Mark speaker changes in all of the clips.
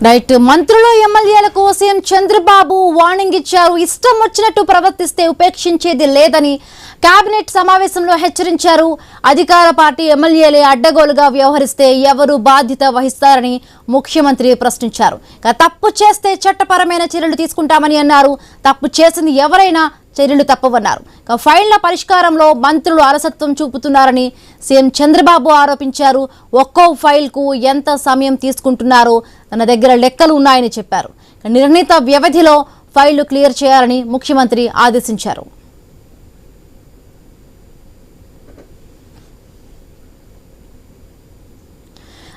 Speaker 1: Right. మంత్రులు ఎమ్మెల్యేలకు CM Chandrababu warning ఇచ్చారు. ఇష్టం వచ్చినట్టు ప్రవర్తిస్తే ఉపేక్షించేది లేదని కేబినెట్ సమావేశంలో హెచ్చరించారు. అధికార పార్టీ ఎమ్మెల్యేలే అడ్డగోలుగా వ్యవహరిస్తే ఎవరు బాధ్యత వహిస్తారని ముఖ్యమంత్రి ప్రశ్నించారు. తప్పు చేస్తే చట్టపరమైన చర్యలు తీసుకుంటామని అన్నారు. తప్పు చేసింది ఎవరైనా చర్యలు తప్పవన్నారు. ఫైళ్ల పరిష్కారంలో మంత్రులు అలసత్వం చూపుతున్నారని సీఎం చంద్రబాబు ఆరోపించారు. ఒక్కో ఫైల్కు ఎంత సమయం తీసుకుంటున్నారో తన దగ్గర లెక్కలు ఉన్నాయని చెప్పారు. నిర్ణీత వ్యవధిలో ఫైళ్లు క్లియర్ చేయాలని ముఖ్యమంత్రి ఆదేశించారు.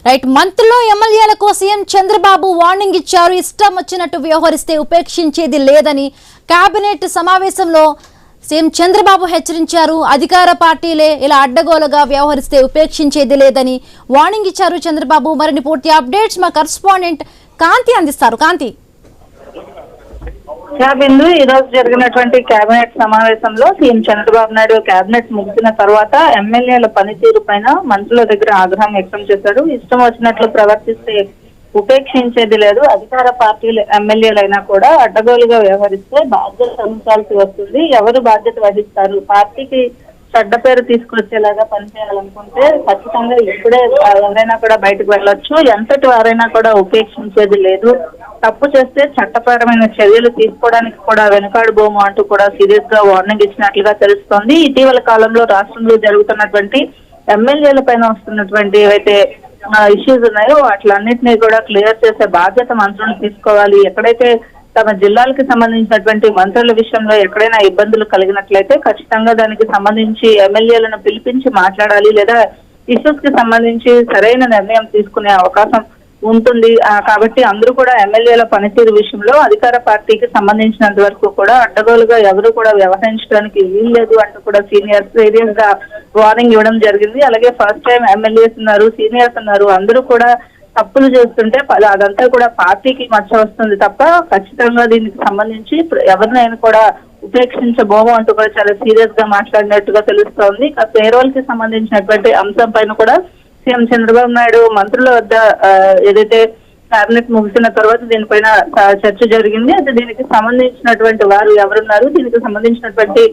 Speaker 1: రైట్. మంత్రులు ఎమ్మెల్యేలకు సీఎం చంద్రబాబు వార్నింగ్ ఇచ్చారు. ఇష్టం వచ్చినట్టు వ్యవహరిస్తే ఉపేక్షించేది లేదని కేబినెట్ సమావేశంలో సీఎం చంద్రబాబు హెచ్చరించారు. అధికార పార్టీలే ఇలా అడ్డగోలుగా వ్యవహరిస్తే ఉపేక్షించేది లేదని వార్నింగ్ ఇచ్చారు చంద్రబాబు. మరిన్ని పూర్తి అప్డేట్స్ మా కరెస్పాండెంట్ కాంతి అందిస్తారు. కాంతి.
Speaker 2: బిందు, ఈ రోజు జరిగినటువంటి కేబినెట్ సమావేశంలో సీఎం చంద్రబాబు నాయుడు కేబినెట్ ముగిసిన తర్వాత ఎమ్మెల్యేల పనితీరు పైన మంత్రుల దగ్గర ఆగ్రహం వ్యక్తం చేశారు. ఇష్టం వచ్చినట్లు ప్రవర్తిస్తే ఉపేక్షించేది లేదు. అధికార పార్టీలు ఎమ్మెల్యేలైనా కూడా అడ్డగోలుగా వ్యవహరిస్తే బాధ్యత వహించాల్సి వస్తుంది. ఎవరు బాధ్యత వహిస్తారు? పార్టీకి చెడ్డ పేరు తీసుకొచ్చేలాగా పనిచేయాలనుకుంటే ఖచ్చితంగా ఇప్పుడే ఎవరైనా కూడా బయటకు వెళ్ళొచ్చు. ఎంతటి వారైనా కూడా ఉపేక్షించేది లేదు. తప్పు చేస్తే చట్టపరమైన చర్యలు తీసుకోవడానికి కూడా వెనుకాడబోము అంటూ కూడా సీరియస్ గా వార్నింగ్ ఇచ్చినట్లుగా తెలుస్తోంది. ఇటీవల కాలంలో రాష్ట్రంలో జరుగుతున్నటువంటి ఎమ్మెల్యేల పైన వస్తున్నటువంటి ఏవైతే ఇష్యూస్ ఉన్నాయో వాటిలన్నింటినీ కూడా క్లియర్ చేసే బాధ్యత మంత్రులు తీసుకోవాలి. ఎక్కడైతే తమ జిల్లాలకు సంబంధించినటువంటి మంత్రుల విషయంలో ఎక్కడైనా ఇబ్బందులు కలిగినట్లయితే ఖచ్చితంగా దానికి సంబంధించి ఎమ్మెల్యేలను పిలిపించి మాట్లాడాలి, లేదా ఇష్యూస్ కి సంబంధించి సరైన నిర్ణయం తీసుకునే అవకాశం ఉంటుంది. కాబట్టి అందరూ కూడా ఎమ్మెల్యేల పనితీరు విషయంలో అధికార పార్టీకి సంబంధించినంత వరకు కూడా అడ్డగోలుగా ఎవరు కూడా వ్యవహరించడానికి వీల్లేదు అంటూ కూడా సీరియస్ గా వార్నింగ్ ఇవ్వడం జరిగింది. అలాగే ఫస్ట్ టైం ఎమ్మెల్యేస్ ఉన్నారు, సీనియర్స్ ఉన్నారు, అందరూ కూడా తప్పులు చేస్తుంటే అదంతా కూడా పార్టీకి మచ్చ వస్తుంది తప్ప ఖచ్చితంగా దీనికి సంబంధించి ఎవరినైనా కూడా ఉపేక్షించబోము అంటూ కూడా చాలా సీరియస్ గా మాట్లాడినట్టుగా తెలుస్తోంది. పేరోల్ కి సంబంధించినటువంటి అంశం పైన కూడా సీఎం చంద్రబాబు నాయుడు మంత్రుల వద్ద ఏదైతే కేబినెట్ ముగిసిన తర్వాత దీనిపైన చర్చ జరిగింది. అయితే దీనికి సంబంధించినటువంటి వారు ఎవరున్నారు, దీనికి సంబంధించినటువంటి